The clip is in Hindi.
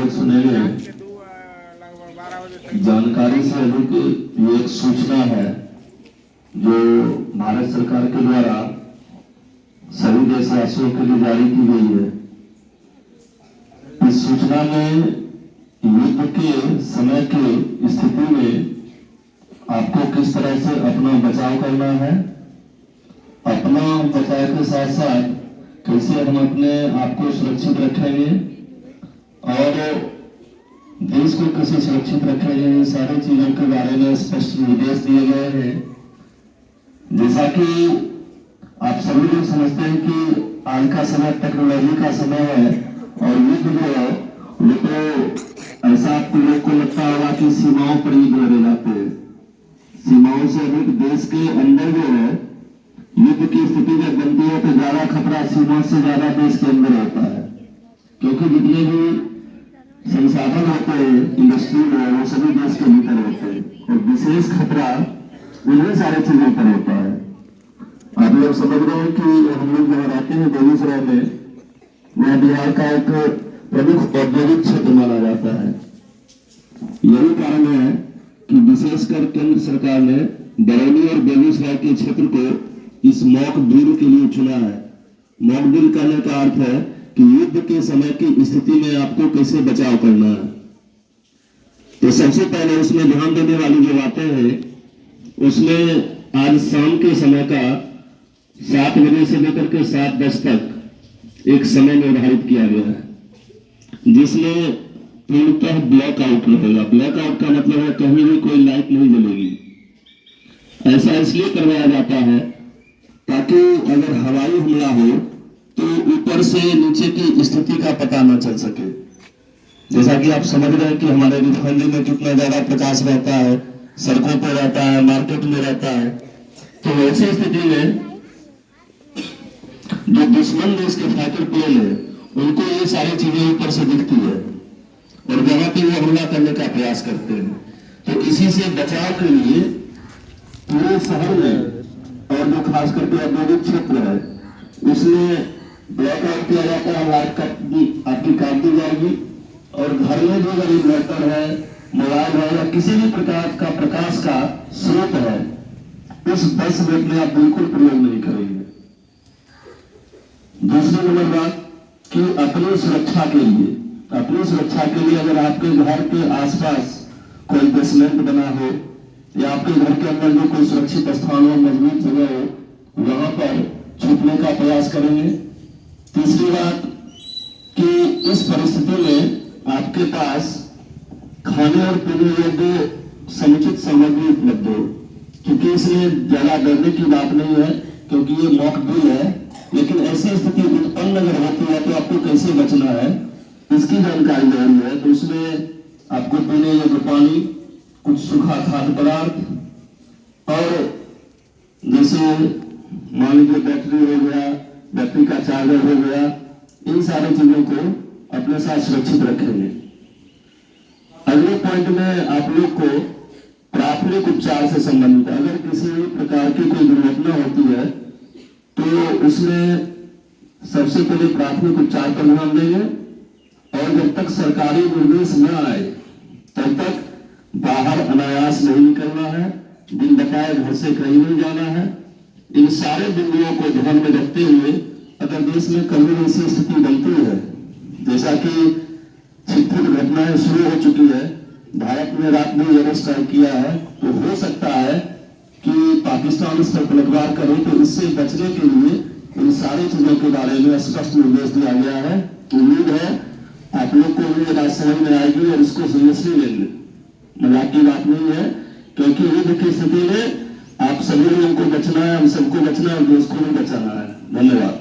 अधिक सुनेंगे। जानकारी से अधिक ये एक सूचना है जो भारत सरकार के द्वारा सभी देशवासियों के लिए जारी की गई है। इस सूचना में युद्ध के समय की स्थिति में आपको किस तरह से अपना बचाव करना है, अपना बचाव के साथ साथ कैसे हम अपने आप को सुरक्षित रखेंगे और देश को कैसे सुरक्षित रखेंगे, ये सारी चीजों के बारे में स्पष्ट निर्देश दिए गए हैं। जैसा कि आप सभी लोग समझते हैं कि आज का समय टेक्नोलॉजी का समय है और युद्ध जो है वो तो ऐसा आप लोग को लगता होगा कि सीमाओं पर युद्ध लड़े जाते हैं। सीमाओं से अधिक देश के अंदर जो है युद्ध की स्थिति जब बनती है तो ज्यादा खतरा सीमा से ज्यादा देश के अंदर होता है, क्योंकि जितने भी संसाधन होते हैं इंडस्ट्री में वो सभी देश के भीतर होते हैं और विशेष खतरा उन्हीं सारी चीजों पर होता है। आप लोग समझ रहे हैं कि हम लोग जहाँ रहते हैं बेगूसराय में, वह बिहार का एक प्रमुख औद्योगिक क्षेत्र माना जाता है। यही कारण है कि विशेषकर केंद्र सरकार ने बरौनी और बेगूसराय के क्षेत्र को इस मॉक ड्रिल के लिए चुना है। मॉक ड्रिल करने का अर्थ है कि युद्ध के समय की स्थिति में आपको कैसे बचाव करना है। तो सबसे पहले उसमें ध्यान देने वाली जो बातें हैं उसमें आज शाम के समय का 7 बजे से लेकर के 7:10 तक एक समय निर्धारित किया गया है, जिसमें पूर्णतः ब्लैकआउट रहेगा। ब्लैकआउट का मतलब है कहीं भी कोई लाइट नहीं जलेगी। ऐसा इसलिए करवाया जाता है ताकि अगर हवाई हमला हो तो ऊपर से नीचे की स्थिति का पता न चल सके। जैसा कि आप समझ रहे हैं कि हमारे रिफाइनरी में कितना ज्यादा प्रकाश रहता है, सड़कों पर रहता है, मार्केट में रहता है। तो ऐसी स्थिति में जो दुश्मन देश के फाइटर प्लेन है उनको ये सारी चीजें ऊपर से दिखती है और जहां पे वो हमला करने का प्रयास करते हैं। तो इसी से बचाव के लिए पूरे शहर में और जो खास करके औद्योगिक क्षेत्र है उसमें ब्लैकआउट किया जाता है। लाइट आपकी काट दी जाएगी और घर में जो अगर इन्वर्टर है, मोबाइल है या किसी भी प्रकार का प्रकाश का स्रोत है उस 10 मिनट में आप बिल्कुल प्रयोग नहीं करेंगे। दूसरी नंबर बात कि अपनी सुरक्षा के लिए अगर आपके घर के आसपास कोई बेसमेंट बना हो या आपके घर के अंदर जो कोई सुरक्षित स्थान हो, मजबूत जगह हो, वहां पर छुपने का प्रयास करेंगे। तीसरी बात कि इस परिस्थिति में आपके पास खाने और पीने योग्य समुचित सामग्री उपलब्ध हो, क्योंकि इसमें ज्यादा डरने की बात नहीं है क्योंकि ये मॉक ड्रिल है। लेकिन ऐसी स्थिति उत्पन्न अगर होती है तो आपको कैसे बचना है इसकी जानकारी जरूरी है। तो उसमें आपको पीने योग्य पानी, कुछ सूखा खाद्य पदार्थ और जैसे मान लीजिए बैटरी हो गया, बैटरी का चार्जर हो गया, इन सारी चीजों को अपने साथ सुरक्षित रखेंगे। अगले पॉइंट में आप लोग को प्राथमिक उपचार से संबंधित, अगर किसी भी प्रकार की कोई दुर्घटना होती है तो उसमें सबसे पहले प्राथमिक उपचार पर ध्यान देंगे और जब तक सरकारी निर्देश न आए तब तक बाहर अनायास नहीं निकलना है, बिन बताए घर से कहीं नहीं जाना है। इन सारे बिंदुओं को ध्यान में रखते हुए अगर देश में कभी ऐसी स्थिति बनती है जैसा कि छिटपुट घटनाएं शुरू हो चुकी है, भारत ने रात में यह स्ट्राइक किया है, तो हो सकता है कि पाकिस्तान इस पर पलटवार करे। तो इससे बचने के लिए इन सारी चीजों के बारे में स्पष्ट निर्देश दिया गया है। उम्मीद है आप लोग को भी बात समझ में आएगी और इसको सीरियसली लेंगे। मजाक की बात नहीं है, क्योंकि युद्ध की स्थिति में आप सभी लोगों को बचना है, हम सबको बचना है और देश को भी बचाना है। धन्यवाद।